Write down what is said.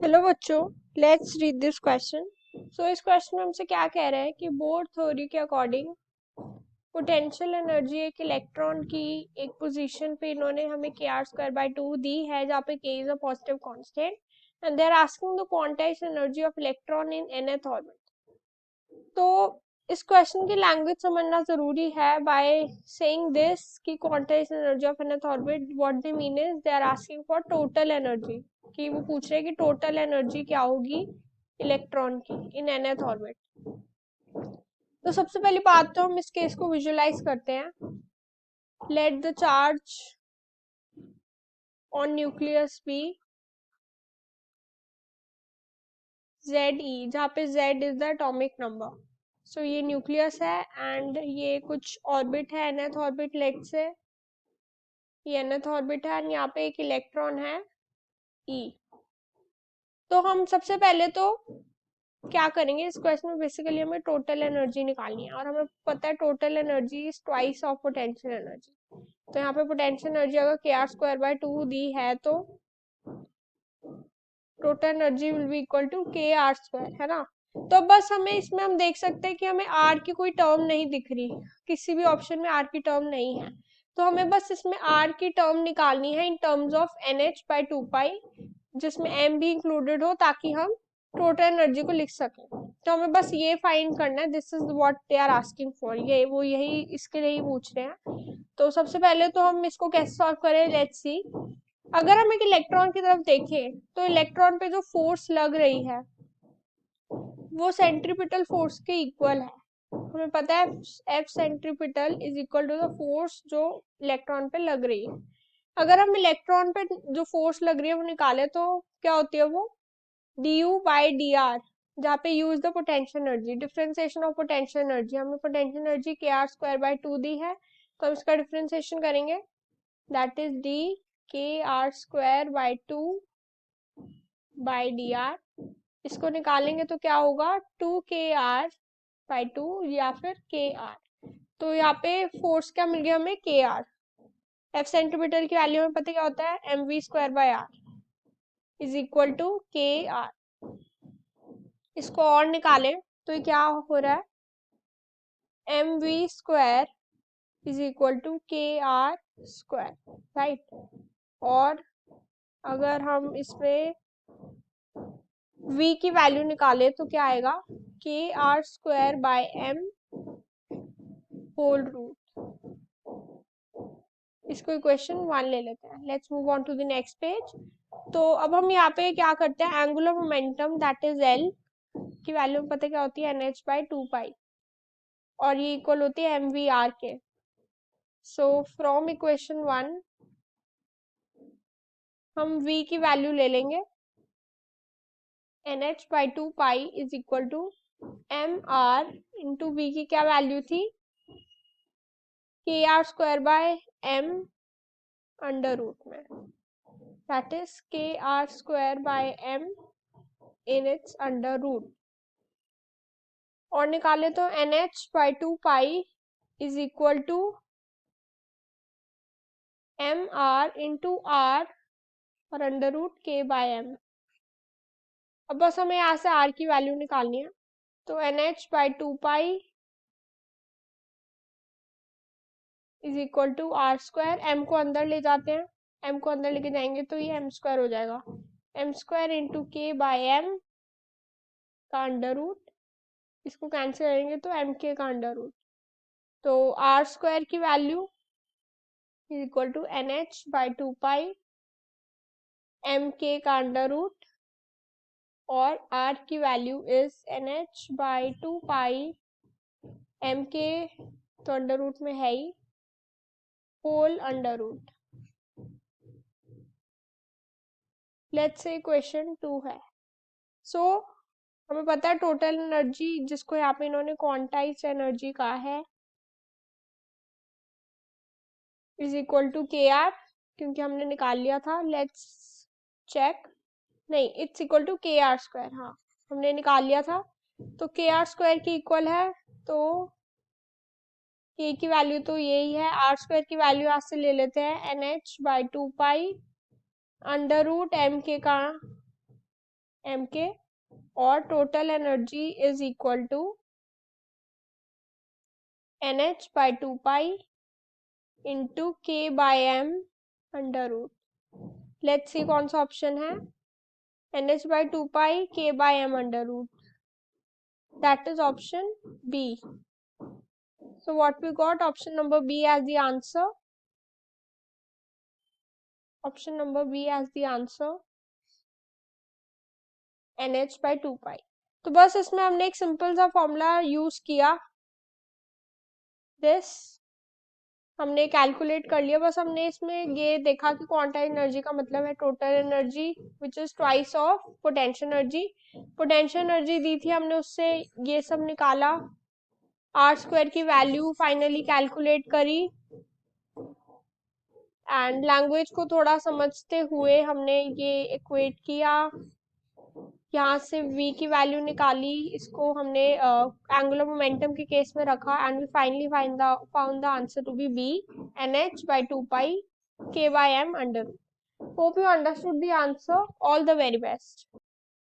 Hello बच्चों, let's read this question. सो इस question में हमसे क्या कह रहा है कि बोर थ्योरी के अकॉर्डिंग पोटेंशियल एनर्जी एक इलेक्ट्रॉन की एक पोजीशन पे इन्होंने हमें kr²/2 दी है, जहाँ पे k is a positive constant and they are asking the quantized energy of electron in nth orbit. तो इस क्वेश्चन की लैंग्वेज समझना जरूरी है। बाय सेइंग दिस कि quantized energy of nth orbit, what they mean is they are asking for total energy, कि वो पूछ रहे हैं कि टोटल एनर्जी क्या होगी इलेक्ट्रॉन की इन nth ऑर्बिट। तो सबसे पहली बात तो हम इस केस को विजुअलाइज करते हैं। Let the charge on nucleus be Ze, जहाँ पे Z is the atomic number. So ये न्यूक्लियस है एंड ये कुछ ऑर्बिट है, nth ऑर्बिट लेट से ये nth ऑर्बिट है एंड यहाँ पे एक इलेक्ट्रॉन है E। तो हम सबसे पहले तो क्या करेंगे, इस क्वेश्चन में बेसिकली हमें टोटल एनर्जी निकालनी है और हमें पता है total energy is twice of potential energy. तो यहाँ पे पोटेंशियल एनर्जी अगर kr²/2 दी है तो total energy will be equal to kr², है ना। तो बस हमें इसमें हम देख सकते हैं कि हमें r की कोई टर्म नहीं दिख रही, किसी भी ऑप्शन में r की टर्म नहीं है। तो हमें बस इसमें r की टर्म निकालनी है इन टर्म्स ऑफ nh/2π, जिसमें m भी इंक्लूडेड हो ताकि हम टोटल एनर्जी को लिख सकें। तो हमें बस ये फाइंड करना है, this is what they are asking for, ये वो यही इसके लिए ही पूछ रहे हैं। तो सबसे पहले तो हम इसको कैसे सॉल्व करें, लेट्स सी। अगर हम एक इलेक्ट्रॉन की तरफ देखें तो इलेक्ट्रॉन पे जो फोर्स लग रही है वो सेंट्रीपिटल फोर्स के इक्वल है। हमें पता है F centripetal is equal to the force जो इलेक्ट्रॉन पे लग रही है। अगर हम इलेक्ट्रॉन पे जो फोर्स लग रही है वो निकाले तो क्या होती है वो du/dr, जहाँ पे u is the potential energy, differentiation of potential energy. हमें पोटेंशियल एनर्जी kr²/2 दी है तो हम इसका डिफरेंशिएशन करेंगे, दैट इज d kr²/2/dr। इसको निकालेंगे तो क्या होगा 2kr/2 या फिर kr। तो यहाँ पे फोर्स क्या मिल गया हमें kr। एफ सेंटीमीटर की वैल्यू में पता क्या होता है mv²/r is equal to kr। इसको और निकालें तो ये क्या हो रहा है mv² is equal to kr², right. और अगर हम इसमें v की वैल्यू निकाले तो क्या आएगा kr²/m होल रूट। इसको इक्वेशन 1 ले लेते हैं। Let's move on to the next page. तो अब हम यहाँ पे क्या करते हैं, angular momentum that is L की वैल्यू पता क्या होती है nh/2π, और ये इक्वल होती है mvr के। सो फ्रॉम इक्वेशन 1 हम v की वैल्यू ले लेंगे, nh/2π is equal to mr into v की क्या वैल्यू थी kr²/m अंडर रूट में, that is kr²/m in its under root. और निकाले तो nh/2π is equal to mr into r और अंडर रूट k/m। अब बस हमें यहाँ से r की वैल्यू निकालनी है। तो nh/2π is equal to r², m को अंदर ले जाते हैं, m को अंदर लेके जाएंगे तो ये m² हो जाएगा, m² इंटू k/m का अंडर रूट, इसको कैंसिल करेंगे तो mk का अंडर रूट। तो r² की value is equal to nh/2π mk का अंडर रूट, और r की वैल्यू इज nh/2π mk, तो अंडर रूट में है ही, whole under root. Let's say question 2 है। सो हमें पता है टोटल एनर्जी, जिसको यहाँ पे इन्होंने क्वांटाइज्ड एनर्जी कहा है, इज इक्वल टू kr, क्योंकि हमने निकाल लिया था। लेट्स चेक, नहीं इट्स इक्वल टू kr², हाँ हमने निकाल लिया था। तो kr² की इक्वल है, तो k की वैल्यू तो यही है, r² की वैल्यू आज से ले लेते हैं nh/2π अंडर रूट mk का mk, और total energy is equal to nh by 2 pi into k by m under root. Let's see कौन सा ऑप्शन है। nh by 2 pi k by m under root, that is option B. So what we got, option number B as the answer. Option number B as the answer, nh by 2 pi। तो बस इसमें हमने एक simple सा formula use किया, this हमने calculate कर लिया। बस हमने इसमें ये देखा कि क्वांटाइज एनर्जी का मतलब है total energy which is twice of potential energy. Potential energy दी थी हमने, उससे ये सब निकाला, आर स्क्वायर की वैल्यू फाइनली कैलकुलेट करी, एंड लैंग्वेज को थोड़ा समझते हुए हमने ये इक्वेट किया, यहाँ से v की वैल्यू निकाली, इसको हमने एंगुलर मोमेंटम के केस में रखा, and we finally found the answer to be b nh by 2 pi k by m under root। Hope you understood the answer. All the very best.